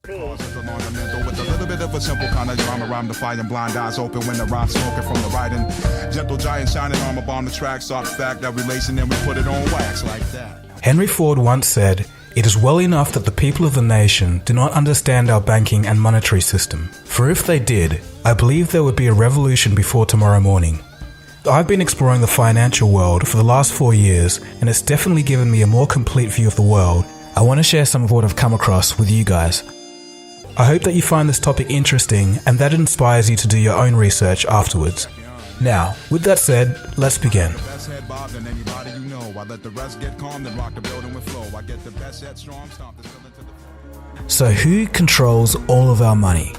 With a little bit of a simple kind of drama rhyme, defying blind eyes open when the rhyme's smoking from the writing. Gentle giant shining armor on the track, soft fact that relation, then we put it on wax like that. Henry Ford once said, "It is well enough that the people of the nation do not understand our banking and monetary system. For if they did, I believe there would be a revolution before tomorrow morning." I've been exploring the financial world for the last 4 years, and it's definitely given me a more complete view of the world. I want to share some of what I've come across with you guys. I hope that you find this topic interesting and that it inspires you to do your own research afterwards. Now, with that said, let's begin. So who controls all of our money?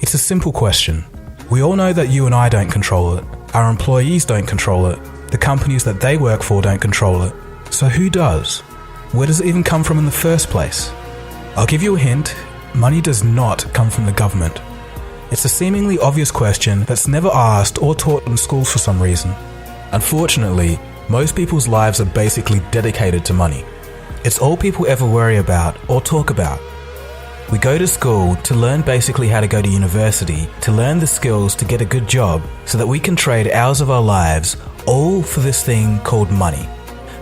It's a simple question. We all know that you and I don't control it. Our employees don't control it. The companies that they work for don't control it. So who does? Where does it even come from in the first place? I'll give you a hint. Money does not come from the government. It's a seemingly obvious question that's never asked or taught in schools for some reason. Unfortunately, most people's lives are basically dedicated to money. It's all people ever worry about or talk about. We go to school to learn basically how to go to university, to learn the skills to get a good job so that we can trade hours of our lives, all for this thing called money.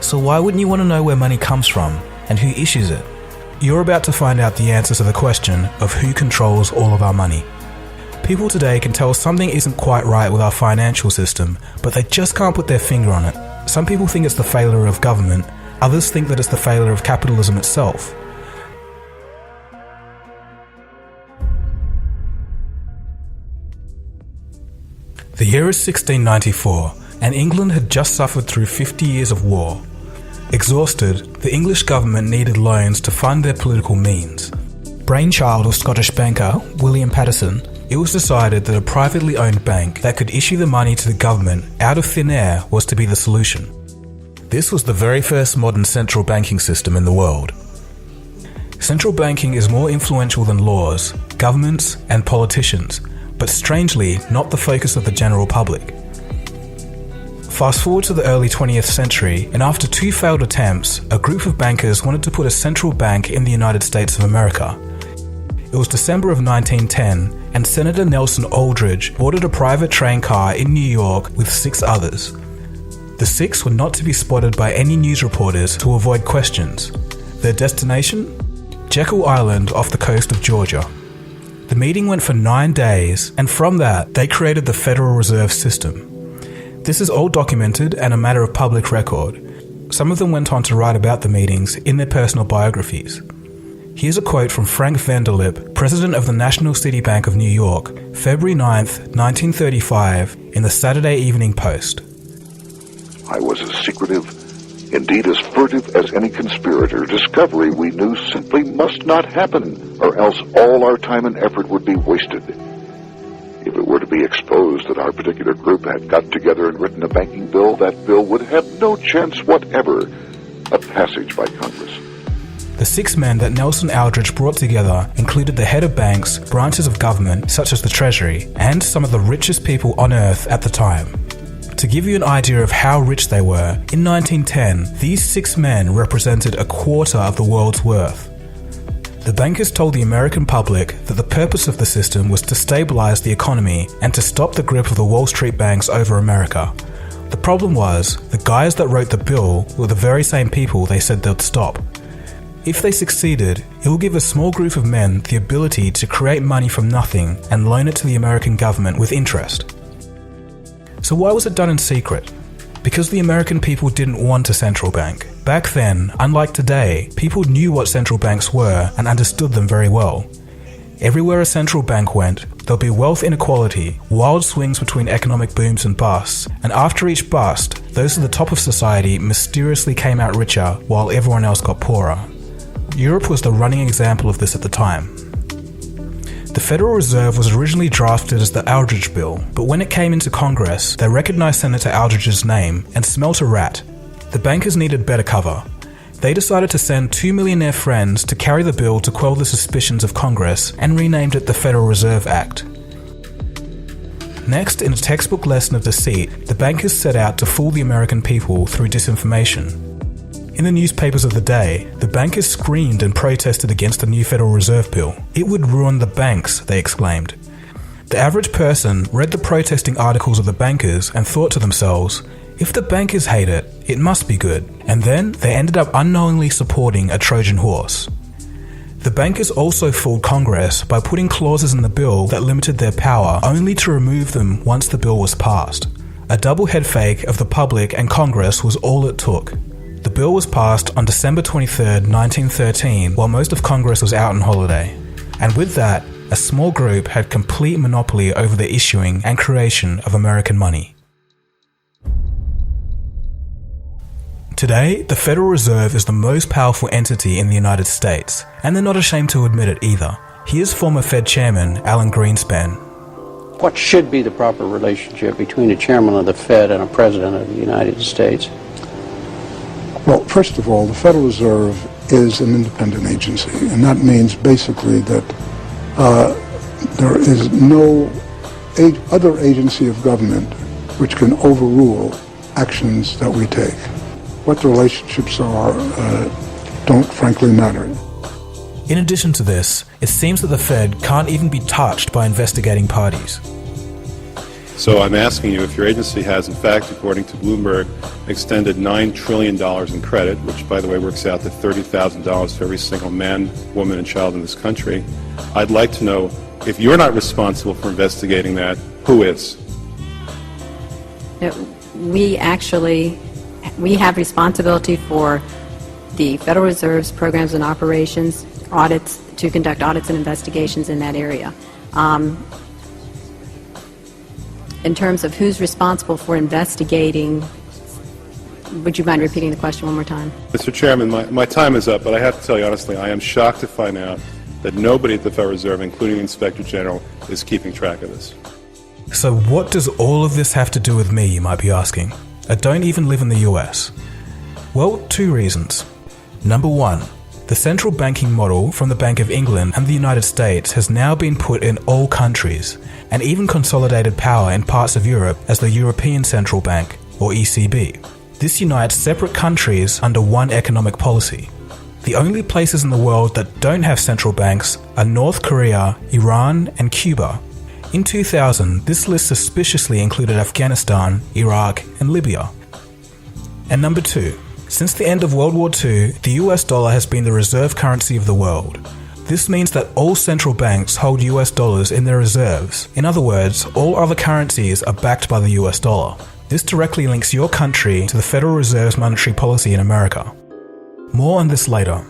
So why wouldn't you want to know where money comes from and who issues it? You're about to find out the answer to the question of who controls all of our money. People today can tell something isn't quite right with our financial system, but they just can't put their finger on it. Some people think it's the failure of government, others think that it's the failure of capitalism itself. The year is 1694, and England had just suffered through 50 years of war. Exhausted, the English government needed loans to fund their political means. Brainchild of Scottish banker William Paterson, it was decided that a privately owned bank that could issue the money to the government out of thin air was to be the solution. This was the very first modern central banking system in the world. Central banking is more influential than laws, governments, and politicians, but strangely not the focus of the general public. Fast forward to the early 20th century, and after 2 failed attempts, a group of bankers wanted to put a central bank in the United States of America. It was December of 1910, and Senator Nelson Aldrich boarded a private train car in New York with 6 others. The 6 were not to be spotted by any news reporters to avoid questions. Their destination? Jekyll Island off the coast of Georgia. The meeting went for 9 days, and from that, they created the Federal Reserve System. This is all documented and a matter of public record. Some of them went on to write about the meetings in their personal biographies. Here's a quote from Frank Vanderlip, president of the National City Bank of New York, February 9th, 1935, in the Saturday Evening Post. "I was as secretive, indeed as furtive as any conspirator. Discovery, we knew, simply must not happen, or else all our time and effort would be wasted. If it were to be exposed that our particular group had got together and written a banking bill, that bill would have no chance whatever of passage by Congress." The 6 men that Nelson Aldrich brought together included the head of banks, branches of government such as the Treasury, and some of the richest people on earth at the time. To give you an idea of how rich they were, in 1910, these 6 men represented a quarter of the world's worth. The bankers told the American public that the purpose of the system was to stabilize the economy and to stop the grip of the Wall Street banks over America. The problem was, the guys that wrote the bill were the very same people they said they'd stop. If they succeeded, it will give a small group of men the ability to create money from nothing and loan it to the American government with interest. So why was it done in secret? Because the American people didn't want a central bank. Back then, unlike today, people knew what central banks were and understood them very well. Everywhere a central bank went, there'll be wealth inequality, wild swings between economic booms and busts, and after each bust, those at the top of society mysteriously came out richer while everyone else got poorer. Europe was the running example of this at the time. The Federal Reserve was originally drafted as the Aldrich Bill, but when it came into Congress, they recognized Senator Aldrich's name and smelt a rat. The bankers needed better cover. They decided to send 2 millionaire friends to carry the bill to quell the suspicions of Congress and renamed it the Federal Reserve Act. Next, in a textbook lesson of deceit, the bankers set out to fool the American people through disinformation. In the newspapers of the day, the bankers screamed and protested against the new Federal Reserve Bill. It would ruin the banks, they exclaimed. The average person read the protesting articles of the bankers and thought to themselves, if the bankers hate it, it must be good. And then they ended up unknowingly supporting a Trojan horse. The bankers also fooled Congress by putting clauses in the bill that limited their power only to remove them once the bill was passed. A double head fake of the public and Congress was all it took. The bill was passed on December 23, 1913, while most of Congress was out on holiday. And with that, a small group had complete monopoly over the issuing and creation of American money. Today, the Federal Reserve is the most powerful entity in the United States, and they're not ashamed to admit it either. Here's former Fed Chairman Alan Greenspan. What should be the proper relationship between a chairman of the Fed and a president of the United States? Well, first of all, the Federal Reserve is an independent agency, and that means basically that there is no other agency of government which can overrule actions that we take. What the relationships are don't frankly matter. In addition to this, it seems that the Fed can't even be touched by investigating parties. So I'm asking you if your agency has, in fact, according to Bloomberg, extended $9 trillion in credit, which, by the way, works out to $30,000 for every single man, woman, and child in this country. I'd like to know, if you're not responsible for investigating that, who is? We have responsibility for the Federal Reserve's programs and operations, audits, to conduct audits and investigations in that area. In terms of who's responsible for investigating, would you mind repeating the question one more time? Mr. Chairman, my time is up, but I have to tell you honestly, I am shocked to find out that nobody at the Federal Reserve, including the Inspector General, is keeping track of this. So what does all of this have to do with me, you might be asking? I don't even live in the US. Well, two reasons. Number one, the central banking model from the Bank of England and the United States has now been put in all countries, and even consolidated power in parts of Europe as the European Central Bank, or ECB. This unites separate countries under one economic policy. The only places in the world that don't have central banks are North Korea, Iran, and Cuba. In 2000, this list suspiciously included Afghanistan, Iraq, and Libya. And number two, since the end of World War II, the US dollar has been the reserve currency of the world. This means that all central banks hold US dollars in their reserves. In other words, all other currencies are backed by the US dollar. This directly links your country to the Federal Reserve's monetary policy in America. More on this later.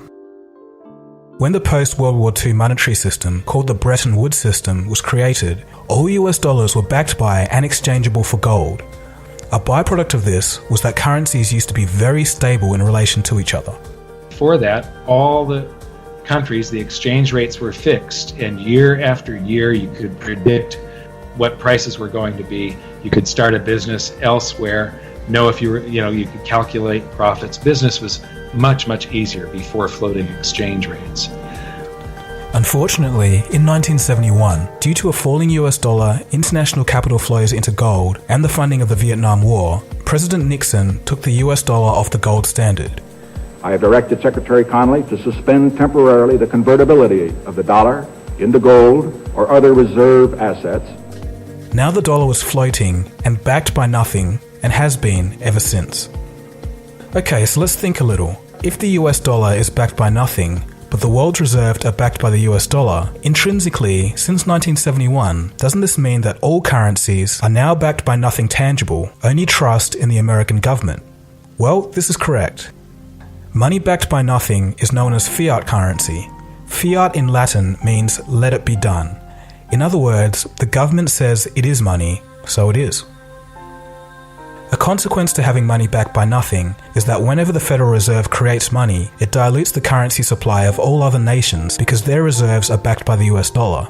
When the post-World War II monetary system, called the Bretton Woods system, was created, all US dollars were backed by and exchangeable for gold. A byproduct of this was that currencies used to be very stable in relation to each other. Before that, all the countries, the exchange rates were fixed, and year after year you could predict what prices were going to be. You could start a business elsewhere, know if you could calculate profits. Business was much, much easier before floating exchange rates. Unfortunately, in 1971, due to a falling US dollar, international capital flows into gold, and the funding of the Vietnam War, President Nixon took the US dollar off the gold standard. I have directed Secretary Connally to suspend temporarily the convertibility of the dollar into gold or other reserve assets. Now the dollar was floating and backed by nothing, and has been ever since. Okay, so let's think a little. If the US dollar is backed by nothing, but the world's reserves are backed by the US dollar, intrinsically, since 1971, doesn't this mean that all currencies are now backed by nothing tangible, only trust in the American government? Well, this is correct. Money backed by nothing is known as fiat currency. Fiat in Latin means let it be done. In other words, the government says it is money, so it is. A consequence to having money backed by nothing is that whenever the Federal Reserve creates money, it dilutes the currency supply of all other nations because their reserves are backed by the US dollar.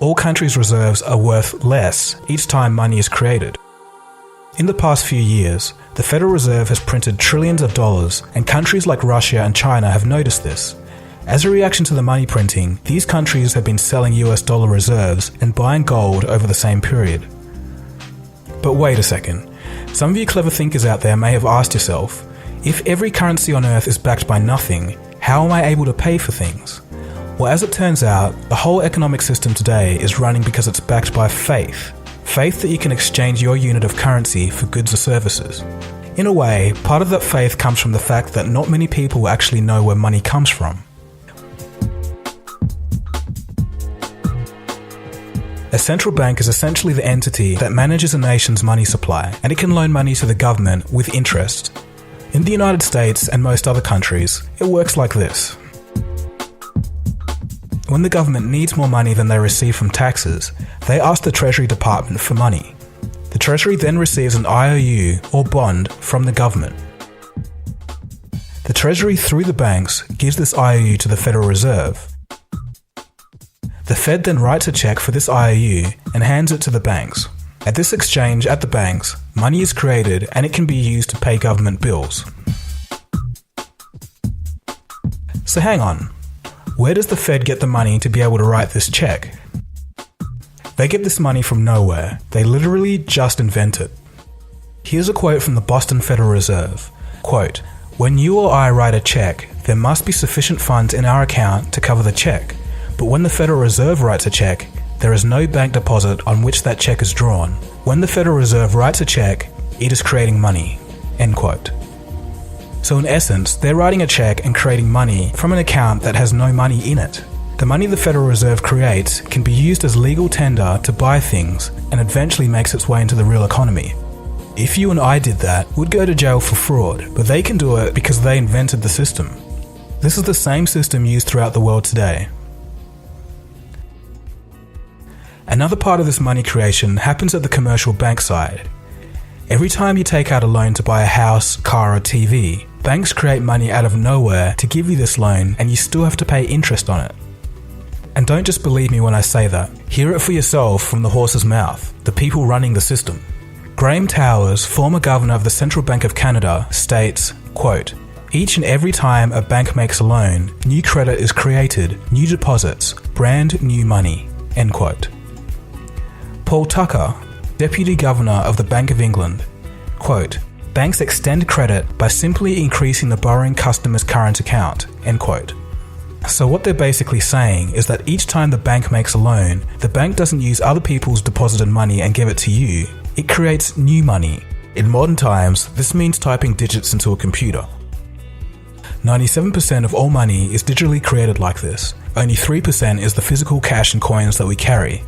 All countries' reserves are worth less each time money is created. In the past few years, the Federal Reserve has printed trillions of dollars, and countries like Russia and China have noticed this. As a reaction to the money printing, these countries have been selling US dollar reserves and buying gold over the same period. But wait a second. Some of you clever thinkers out there may have asked yourself, If every currency on Earth is backed by nothing, how am I able to pay for things? Well, as it turns out, the whole economic system today is running because it's backed by faith. Faith that you can exchange your unit of currency for goods or services. In a way, part of that faith comes from the fact that not many people actually know where money comes from. A central bank is essentially the entity that manages a nation's money supply, and it can loan money to the government with interest. In the United States and most other countries, it works like this. When the government needs more money than they receive from taxes, they ask the Treasury Department for money. The Treasury then receives an IOU or bond from the government. The Treasury, through the banks, gives this IOU to the Federal Reserve. The Fed then writes a check for this IOU and hands it to the banks. At this exchange at the banks, money is created and it can be used to pay government bills. So hang on, where does the Fed get the money to be able to write this check? They get this money from nowhere. They literally just invent it. Here's a quote from the Boston Federal Reserve. Quote, "When you or I write a check, there must be sufficient funds in our account to cover the check. But when the Federal Reserve writes a check, there is no bank deposit on which that check is drawn. When the Federal Reserve writes a check, it is creating money." End quote. So in essence, they're writing a check and creating money from an account that has no money in it. The money the Federal Reserve creates can be used as legal tender to buy things and eventually makes its way into the real economy. If you and I did that, we'd go to jail for fraud, but they can do it because they invented the system. This is the same system used throughout the world today. Another part of this money creation happens at the commercial bank side. Every time you take out a loan to buy a house, car or TV, banks create money out of nowhere to give you this loan and you still have to pay interest on it. And don't just believe me when I say that. Hear it for yourself from the horse's mouth, the people running the system. Graham Towers, former governor of the Central Bank of Canada, states, quote, "Each and every time a bank makes a loan, new credit is created, new deposits, brand new money." End quote. Paul Tucker, Deputy Governor of the Bank of England, quote, "Banks extend credit by simply increasing the borrowing customer's current account." End quote. So what they're basically saying is that each time the bank makes a loan, the bank doesn't use other people's deposited money and give it to you. It creates new money. In modern times, this means typing digits into a computer. 97% of all money is digitally created like this. Only 3% is the physical cash and coins that we carry.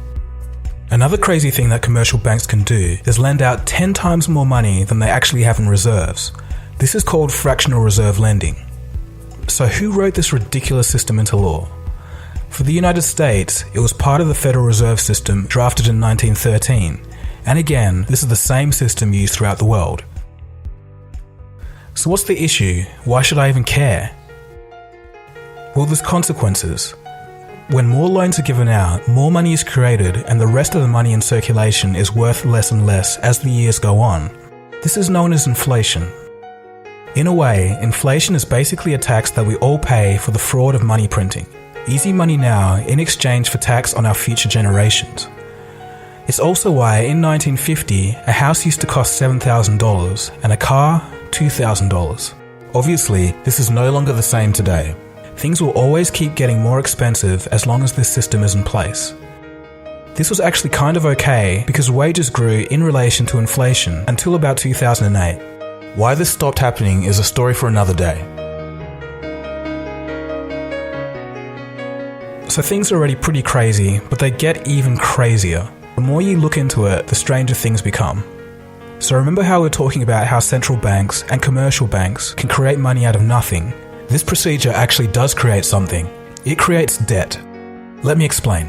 Another crazy thing that commercial banks can do is lend out 10 times more money than they actually have in reserves. This is called fractional reserve lending. So who wrote this ridiculous system into law? For the United States, it was part of the Federal Reserve System drafted in 1913. And again, this is the same system used throughout the world. So what's the issue? Why should I even care? Well, there's consequences. When more loans are given out, more money is created and the rest of the money in circulation is worth less and less as the years go on. This is known as inflation. In a way, inflation is basically a tax that we all pay for the fraud of money printing. Easy money now in exchange for tax on our future generations. It's also why in 1950, a house used to cost $7,000 and a car, $2,000. Obviously, this is no longer the same today. Things will always keep getting more expensive as long as this system is in place. This was actually kind of okay because wages grew in relation to inflation until about 2008. Why this stopped happening is a story for another day. So things are already pretty crazy, but they get even crazier. The more you look into it, the stranger things become. So remember how we're talking about how central banks and commercial banks can create money out of nothing? This procedure actually does create something. It creates debt. Let me explain.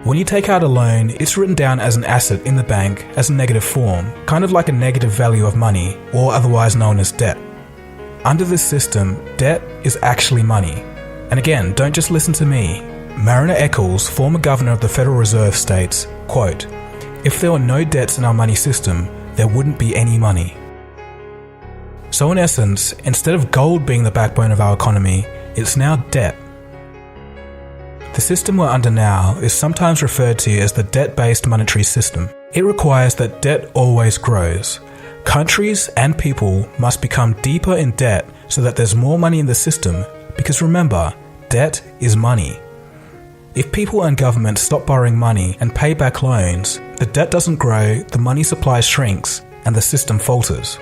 When you take out a loan, it's written down as an asset in the bank as a negative form, kind of like a negative value of money, or otherwise known as debt. Under this system, debt is actually money. And again, don't just listen to me. Mariner Eccles, former governor of the Federal Reserve, states, quote, "If there were no debts in our money system, there wouldn't be any money." So in essence, instead of gold being the backbone of our economy, it's now debt. The system we're under now is sometimes referred to as the debt-based monetary system. It requires that debt always grows. Countries and people must become deeper in debt so that there's more money in the system, because remember, debt is money. If people and governments stop borrowing money and pay back loans, the debt doesn't grow, the money supply shrinks, and the system falters.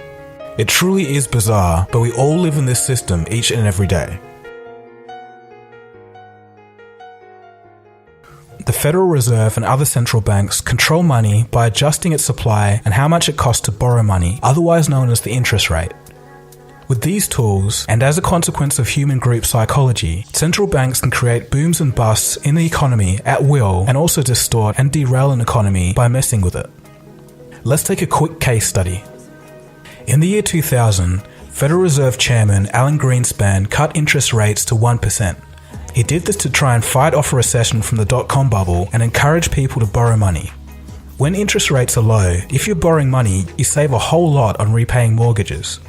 It truly is bizarre, but we all live in this system each and every day. The Federal Reserve and other central banks control money by adjusting its supply and how much it costs to borrow money, otherwise known as the interest rate. With these tools, and as a consequence of human group psychology, central banks can create booms and busts in the economy at will and also distort and derail an economy by messing with it. Let's take a quick case study. In the year 2000, Federal Reserve Chairman Alan Greenspan cut interest rates to 1%. He did this to try and fight off a recession from the dot-com bubble and encourage people to borrow money. When interest rates are low, if you're borrowing money, you save a whole lot on repaying mortgages.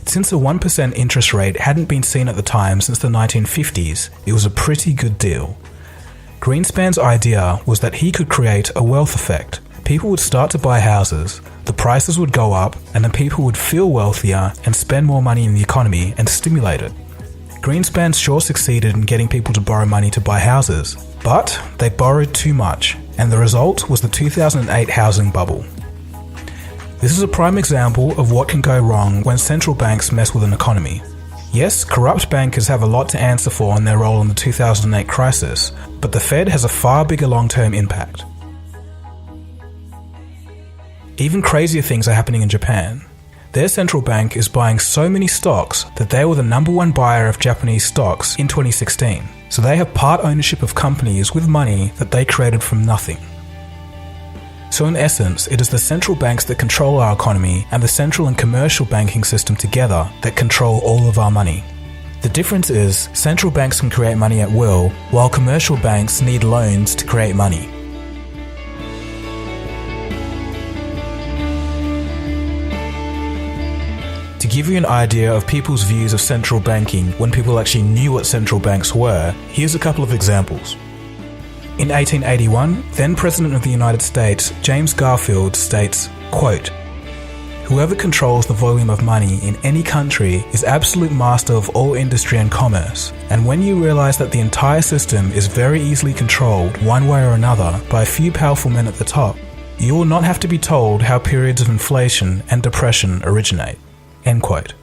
Since a 1% interest rate hadn't been seen at the time since the 1950s, it was a pretty good deal. Greenspan's idea was that he could create a wealth effect. People would start to buy houses, the prices would go up, and then people would feel wealthier and spend more money in the economy and stimulate it. Greenspan sure succeeded in getting people to borrow money to buy houses, but they borrowed too much, and the result was the 2008 housing bubble. This is a prime example of what can go wrong when central banks mess with an economy. Yes, corrupt bankers have a lot to answer for in their role in the 2008 crisis, but the Fed has a far bigger long-term impact. Even crazier things are happening in Japan. Their central bank is buying so many stocks that they were the #1 buyer of Japanese stocks in 2016. So they have part ownership of companies with money that they created from nothing. So in essence, it is the central banks that control our economy and the central and commercial banking system together that control all of our money. The difference is, central banks can create money at will, while commercial banks need loans to create money. To give you an idea of people's views of central banking when people actually knew what central banks were, here's a couple of examples. In 1881, then President of the United States, James Garfield, states, quote, "Whoever controls the volume of money in any country is absolute master of all industry and commerce, and when you realize that the entire system is very easily controlled one way or another by a few powerful men at the top, you will not have to be told how periods of inflation and depression originate." End quote.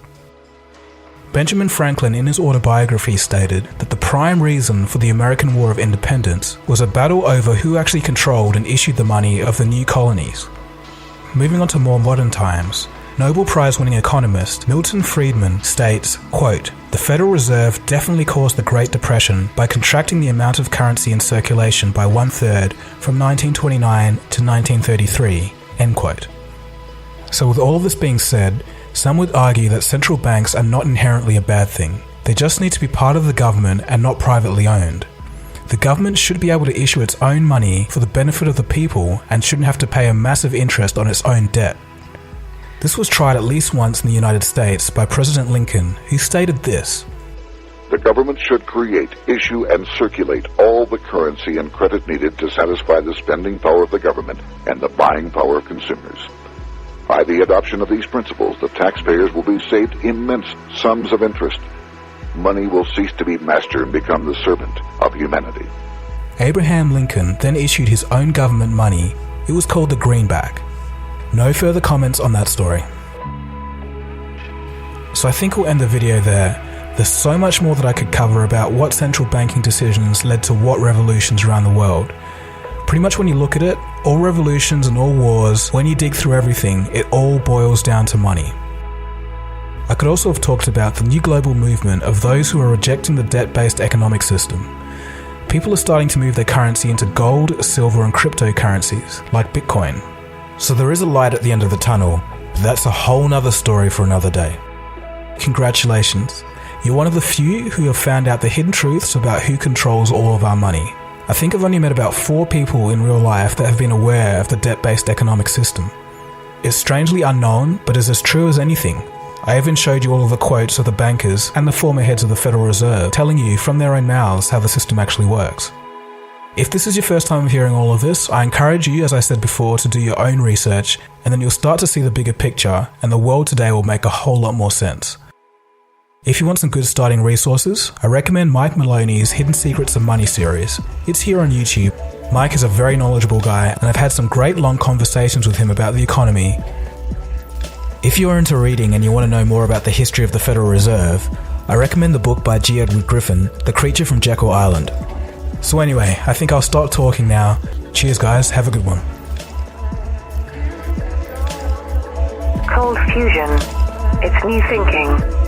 Benjamin Franklin in his autobiography stated that the prime reason for the American War of Independence was a battle over who actually controlled and issued the money of the new colonies. Moving on to more modern times, Nobel Prize-winning economist Milton Friedman states, quote, "The Federal Reserve definitely caused the Great Depression by contracting the amount of currency in circulation by 1/3 from 1929 to 1933, end quote. So with all of this being said, some would argue that central banks are not inherently a bad thing. They just need to be part of the government and not privately owned. The government should be able to issue its own money for the benefit of the people and shouldn't have to pay a massive interest on its own debt. This was tried at least once in the United States by President Lincoln, who stated this, "The government should create, issue, and circulate all the currency and credit needed to satisfy the spending power of the government and the buying power of consumers. By the adoption of these principles, the taxpayers will be saved immense sums of interest. Money will cease to be master and become the servant of humanity." Abraham Lincoln then issued his own government money. It was called the greenback. No further comments on that story. So I think we'll end the video there. There's so much more that I could cover about what central banking decisions led to what revolutions around the world. Pretty much when you look at it, all revolutions and all wars, when you dig through everything, it all boils down to money. I could also have talked about the new global movement of those who are rejecting the debt-based economic system. People are starting to move their currency into gold, silver and cryptocurrencies, like Bitcoin. So there is a light at the end of the tunnel, but that's a whole nother story for another day. Congratulations. You're one of the few who have found out the hidden truths about who controls all of our money. I think I've only met about 4 people in real life that have been aware of the debt-based economic system. It's strangely unknown, but is as true as anything. I even showed you all of the quotes of the bankers and the former heads of the Federal Reserve telling you from their own mouths how the system actually works. If this is your first time of hearing all of this, I encourage you, as I said before, to do your own research, and then you'll start to see the bigger picture, and the world today will make a whole lot more sense. If you want some good starting resources, I recommend Mike Maloney's Hidden Secrets of Money series. It's here on YouTube. Mike is a very knowledgeable guy, and I've had some great long conversations with him about the economy. If you are into reading and you want to know more about the history of the Federal Reserve, I recommend the book by G. Edward Griffin, The Creature from Jekyll Island. So anyway, I think I'll stop talking now. Cheers guys, have a good one. ColdFusion. It's new thinking.